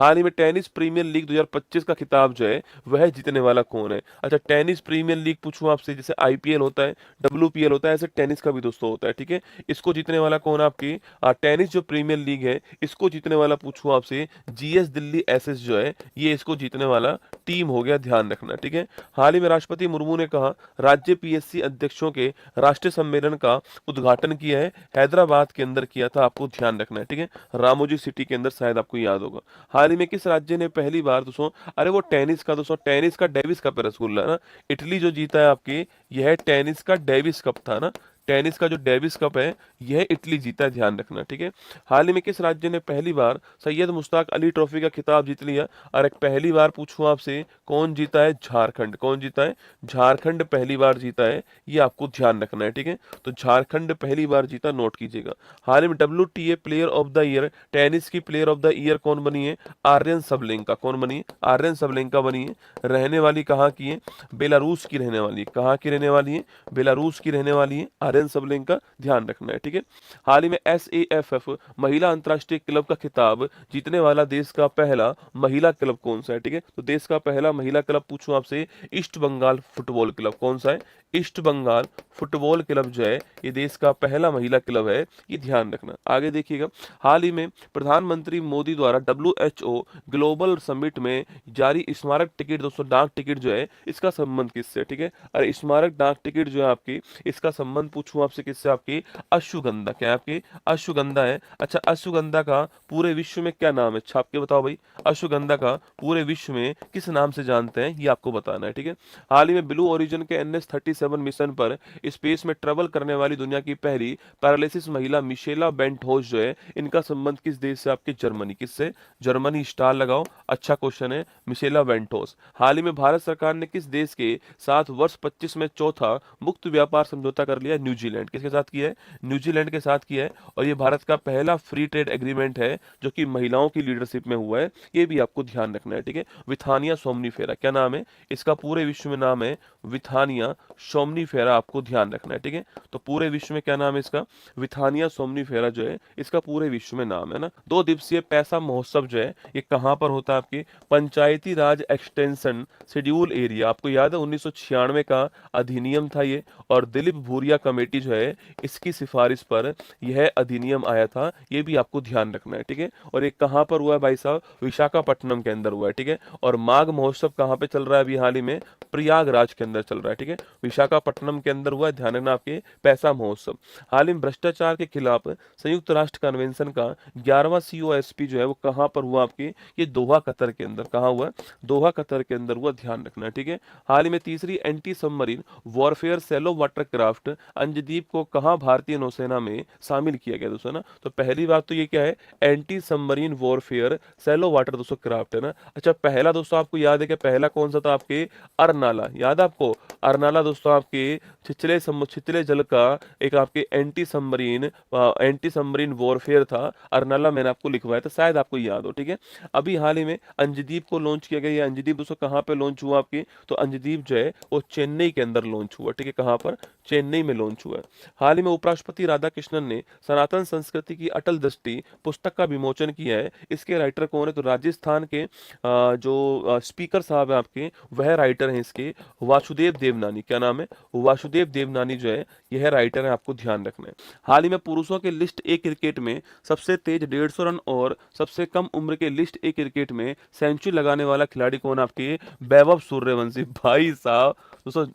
हाल ही में tennis premiere league 2025 का खिताब जो है वह जीतने वाला कौन है? अच्छा, टेनिस प्रीमियर लीग पूछूं आपसे, जैसे आईपीएल होता है, डब्ल्यूपीएल होता है, ऐसे टेनिस का भी दोस्तों होता है, ठीक है। इसको जीतने वाला कौन है आपकी? टेनिस जो प्रीमियर लीग है इसको जीतने वाला पूछूं आपसे, जीएस दिल्ली एसएस जो है ये इसको जीतने वाला टीम हो गया, ध्यान रखना, ठीक है। हाल ही में राष्ट्रपति मुर्मू ने कहा राज्य पीएससी अध्यक्षों के राष्ट्रीय सम्मेलन का उद्घाटन किया है, हैदराबाद के अंदर किया था, आपको ध्यान रखना है, ठीक है। रामोजी सिटी के अंदर, शायद आपको याद होगा। हाल ही में किस राज्य ने पहली बार दोस्तों, अरे वो टेनिस का दोस्तों, टेनिस का डेविस कप है रसगुल्ला ना, इटली जो जीता है आपकी, यह टेनिस का डेविस कप था ना, टेनिस का जो डेविस कप है यह इटली जीता है, ध्यान रखना, ठीक है। हाल ही में किस राज्य ने पहली बार सैयद मुश्ताक अली ट्रॉफी का खिताब जीत लिया? और एक पहली बार पूछूं आपसे, कौन जीता है? झारखंड। कौन जीता है? झारखंड पहली बार जीता है, ये आपको ध्यान रखना है, ठीक है। तो झारखंड पहली बार जीता, नोट कीजिएगा। हाल ही में WTA player of the year, tennis की प्लेयर ऑफ द ईयर कौन बनी है? आर्यन सबलेंका। कौन बनी है? आर्यन सबलेंका बनी है। रहने वाली कहाँ की है? बेलारूस की रहने वाली है। कहाँ की रहने वाली है? बेलारूस की रहने वाली है आर्यन सबलेंका, ध्यान रखना है, ठीक है। हाल ही में SAFF महिला अंतर्राष्ट्रीय क्लब का खिताब जीतने वाला देश का पहला महिला क्लब कौन सा है? ठीक है, तो देश का पहला महिला क्लब पूछूं आपसे, ईस्ट बंगाल फुटबॉल क्लब। कौन सा है? ईस्ट बंगाल फुटबॉल क्लब जो है ये देश का पहला महिला क्लब है, ये ध्यान रखना। आगे देखिएगा, हाल ही में प्रधानमंत्री मोदी द्वारा WHO ग्लोबल समिट में जारी स्मारक टिकट, दोस्तों डाक टिकट जो है इसका संबंध किससे? ठीक है, अरे स्मारक डाक टिकट जो है आपकी, इसका संबंध पूछूं आपसे किससे? आपकी अश्वगंधा। क्या है आपकी? अश्वगंधा है। अच्छा, अश्वगंधा का पूरे विश्व में क्या नाम है? छाप के बताओ भाई, अश्वगंधा का पूरे विश्व में किस नाम से जानते हैं, ये आपको बताना है, ठीक है। हाल ही में ब्लू ओरिजिन के NS-37 मिशन पर स्पेस में ट्रेवल करने वाली दुनिया की पहली पैरालिसिस महिला मिशेला बेंटहोस जो है, इनका संबंध किस देश से? आपके जर्मनी। किससे? जर्मनी, स्टार लगाओ, अच्छा क्वेश्चन है, मिशेला बेंटहोस। हाल ही में भारत सरकार ने किस देश के साथ वर्ष 25 में चौथा मुक्त व्यापार समझौता कर लिया? न्यूजीलैंड। किसके साथ किया है? न्यूजीलैंड के साथ किया है, और ये भारत का पहला फ्री ट्रेड एग्रीमेंट है जो कि महिलाओं की लीडरशिप में हुआ है, ये भी आपको ध्यान रखना है, ठीक है। विथानिया सोमनीफेरा, क्या नाम है इसका? पूरे विश्व में नाम है विथानिया सोमनीफेरा, आपको ध्यान रखना है, ठीक है। तो पूरे विश्व में क्या नाम है इसका? विथानिया सोमनीफेरा जो है इसका पूरे विश्व में नाम है ना। 2 दिवसीय पैसा महोत्सव जो है ये कहाँ पर होता है? आपके पंचायती राज एक्सटेंशन शेड्यूल एरिया। आपको याद है 1996 का अधिनियम था ये, और दिलीप भूरिया कमेटी जो है इसकी सिफारिश पर यह अधिनियम आया था, ये भी आपको ध्यान रखना है, ठीक है। और ये कहाँ पर हुआ है भाई साहब? विशाखापट्टनम के अंदर हुआ है, ठीक है। और माघ महोत्सव कहाँ पे चल रहा है अभी हाल ही में? प्रयागराज के अंदर चल रहा है, ठीक है। विशाखापट्टनम के अंदर हुआ है, ध्यान रखना, आपके पैसा महोत्सव। हाल ही में भ्रष्टाचार के खिलाफ संयुक्त राष्ट्र कन्वेंशन का 11वां COSP जो है वो कहाँ पर हुआ? आपके ये दोहा कतर के अंदर। कहाँ हुआ? दोहा कतर के अंदर हुआ, ध्यान रखना, ठीक है। हाल ही में तीसरी anti submarine warfare shallow watercraft Anjadip को कहाँ भारतीय नौसेना में शामिल किया गया दोस्तों ना। तो पहली बात तो ये क्या है? Anti submarine warfare shallow water दोस्तों क्राफ्ट है ना। अच्छा, पहला दोस्तों आपको याद है कि पहला कौन सा था? आपके अरनाला, याद है आपको? अरनाला दोस्तों आपके छिछले जल का एक आपके एंटी सबमरीन वॉरफेयर था अरनाला, मैंने आपको लिखवाया था, शायद आपको याद हो, ठीक है। अभी हाल ही में अंजदीप को लॉन्च किया गया। ये अंजदीप दोस्तों कहाँ पे लॉन्च हुआ आपके? तो अंजदीप जो है वो चेन्नई के अंदर लॉन्च हुआ, ठीक है। कहाँ पर? चेन्नई में लॉन्च हुआ है। हाल ही में उपराष्ट्रपति राधाकृष्णन ने सनातन संस्कृति की अटल दृष्टि पुस्तक का विमोचन किया है। इसके राइटर कौन है? तो राजस्थान के जो स्पीकर साहब है आपके, वह राइटर हैं इसके, वासुदेव देवनानी। क्या नाम है? वासुदेव देवनानी जो है यह राइटर है, आपको ध्यान रखना है। हाल ही में पुरुषों के लिस्ट ए क्रिकेट में सबसे तेज 150 रन और सबसे कम उम्र के लिस्ट ए क्रिकेट में सेंचुरी लगाने वाला खिलाड़ी कौन? आपके वैभव सूर्यवंशी। भाई साहब दोस्तों,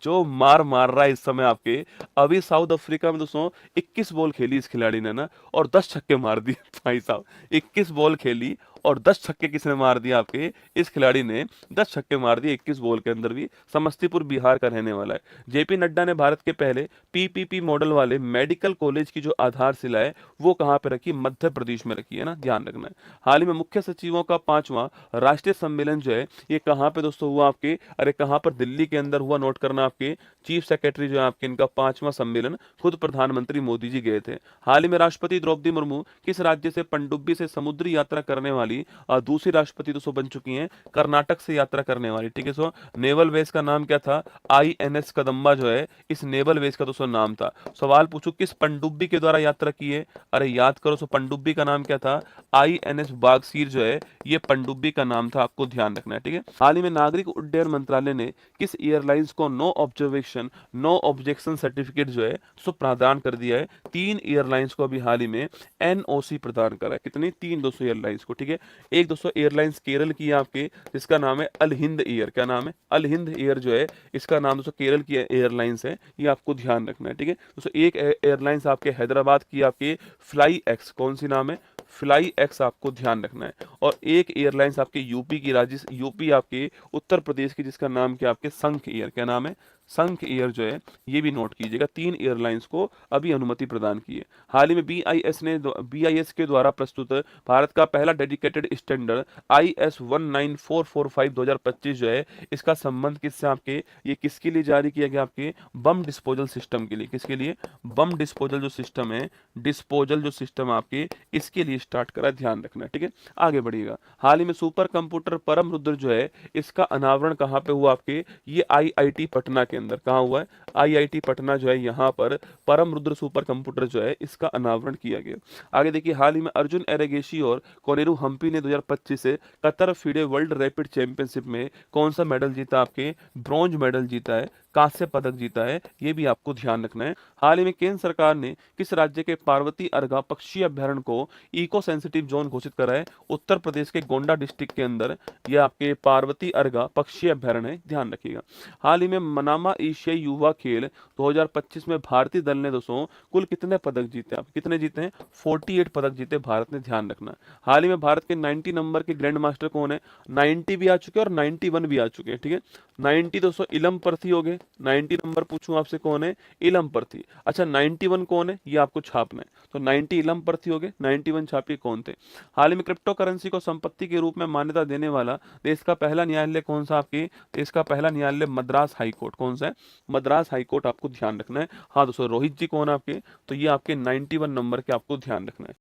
जो मार मार रहा है इस समय आपके, अभी साउथ अफ्रीका में दोस्तों 21 बॉल खेली इस खिलाड़ी ने ना, और 10 छक्के मार दिए भाई साहब। 21 बॉल खेली और 10 छक्के किसने मार दिया? आपके इस खिलाड़ी ने 10 छक्के मार दिए 21 बॉल के अंदर भी। समस्तीपुर बिहार का रहने वाला है। JP नड्डा ने भारत के पहले PPP मॉडल वाले मेडिकल कॉलेज की जो आधारशिला है वो कहाँ पे रखी? मध्य प्रदेश में रखी है ना, ध्यान रखना है। हाल ही में मुख्य सचिवों का 5वां राष्ट्रीय सम्मेलन जो है ये कहाँ पे दोस्तों हुआ? आपके अरे कहाँ पर? दिल्ली के अंदर हुआ, नोट करना। आपके चीफ सेक्रेटरी जो है आपके, इनका 5वां सम्मेलन खुद प्रधानमंत्री मोदी जी गए थे। हाल ही में राष्ट्रपति द्रौपदी मुर्मू किस राज्य से पनडुब्बी से समुद्री यात्रा करने वाली राष्ट्रपति दूसरी राष्ट्रपति दोस्तों बन चुकी हैं कर्नाटक से यात्रा करने वाली, ठीक है। सो नेवल बेस का नाम क्या था, INS कदम्बा जो है इस नेवल बेस का दोस्तों नाम था। सवाल पूछो किस पनडुब्बी के द्वारा यात्रा की है, अरे याद करो। सो पनडुब्बी का नाम क्या था, INS बागसीर जो है ये पनडुब्बी का नाम था, आपको ध्यान रखना है, ठीक है। हाल ही में नागरिक उड्डयन मंत्रालय ने किस एयरलाइंस को no observation no objection certificate जो है सो प्रदान कर दिया है। 3 एयरलाइंस को अभी हाल ही में NOC प्रदान करा है, कितनी, 3 दोस्तों एयरलाइंस को, ठीक है। एक दोस्तों एयरलाइंस केरल की है आपके, जिसका नाम है अल हिंद एयर, क्या नाम है, अल हिंद एयर जो है इसका नाम दोस्तों केरल की एयरलाइंस है, ये आपको ध्यान रखना है, ठीक है। दोस्तों एक एयरलाइंस आपके हैदराबाद की आपके फ्लाई एक्स, कौन सी नाम है, फ्लाई एक्स, आपको ध्यान रखना है। और एक एयरलाइंस आपके यूपी की, यूपी आपके उत्तर प्रदेश की, जिसका नाम क्या आपके संख एयर, क्या नाम है, संख एयर जो है ये भी नोट कीजिएगा। 3 एयरलाइंस को अभी अनुमति प्रदान की है। हाल ही में BIS के द्वारा प्रस्तुत भारत का पहला डेडिकेटेड स्टैंडर्ड IS 19445 2025 जो है इसका संबंध किससे आपके, ये किसके लिए जारी किया गया, आपके बम डिस्पोजल सिस्टम के लिए, किसके लिए, बम डिस्पोजल जो सिस्टम है, डिस्पोजल जो सिस्टम आपके इसके लिए स्टार्ट करा, ध्यान रखना है, ठीक है। आगे बढ़िएगा। हाल ही में सुपर कंप्यूटर परम रुद्र जो है इसका अनावरण कहाँ पे हुआ आपके, ये IIT पटना के अंदर, कहाँ हुआ है, IIT पटना जो है यहाँ पर परम रुद्र सुपर कंप्यूटर जो है इसका अनावरण किया गया। आगे देखिए, हाल ही में अर्जुन एरेगेशी और कोनेरू हम्पी ने 2025 से Qatar FIDE world rapid championship में कौन सा मेडल जीता, आपके ब्रॉन्ज मेडल जीता है, कांस्य पदक जीता है, ये भी आपको ध्यान रखना है। हाल ही में केंद्र सरकार ने किस राज्य के पार्वती अर्गा पक्षी अभ्यारण्य को इको सेंसिटिव जोन घोषित करा है, उत्तर प्रदेश के गोंडा डिस्ट्रिक्ट के अंदर ये आपके पार्वती अर्गा पक्षी अभ्यारण्य है, ध्यान रखिएगा। हाल ही में मनामा एशियाई युवा खेल 2025 में भारतीय दल ने दोस्तों कुल कितने पदक जीते, आप कितने जीते हैं, 48 पदक जीते भारत ने, ध्यान रखना। हाल ही में भारत के 90 नंबर के ग्रैंड मास्टर कौन है, 90 भी आ चुके हैं और 91 भी आ चुके हैं, ठीक है। 90 दोस्तों इलम पर्थी हो गए, 90 नंबर पूछूं आपसे कौन है, इलम पर्थी। अच्छा 91 कौन है, ये आपको छापना है। तो 90 इलम पर्थी हो गए, 91 छापिए कौन थे। हाल ही में क्रिप्टो करेंसी को संपत्ति के रूप में मान्यता देने वाला देश का पहला न्यायालय कौन सा, आपके देश का पहला न्यायालय मद्रास हाईकोर्ट, कौन सा है, मद्रास हाईकोर्ट, आपको ध्यान रखना है। हाँ दोस्तों रोहित जी कौन है आपके, तो ये आपके 91 नंबर के आपको ध्यान रखना है।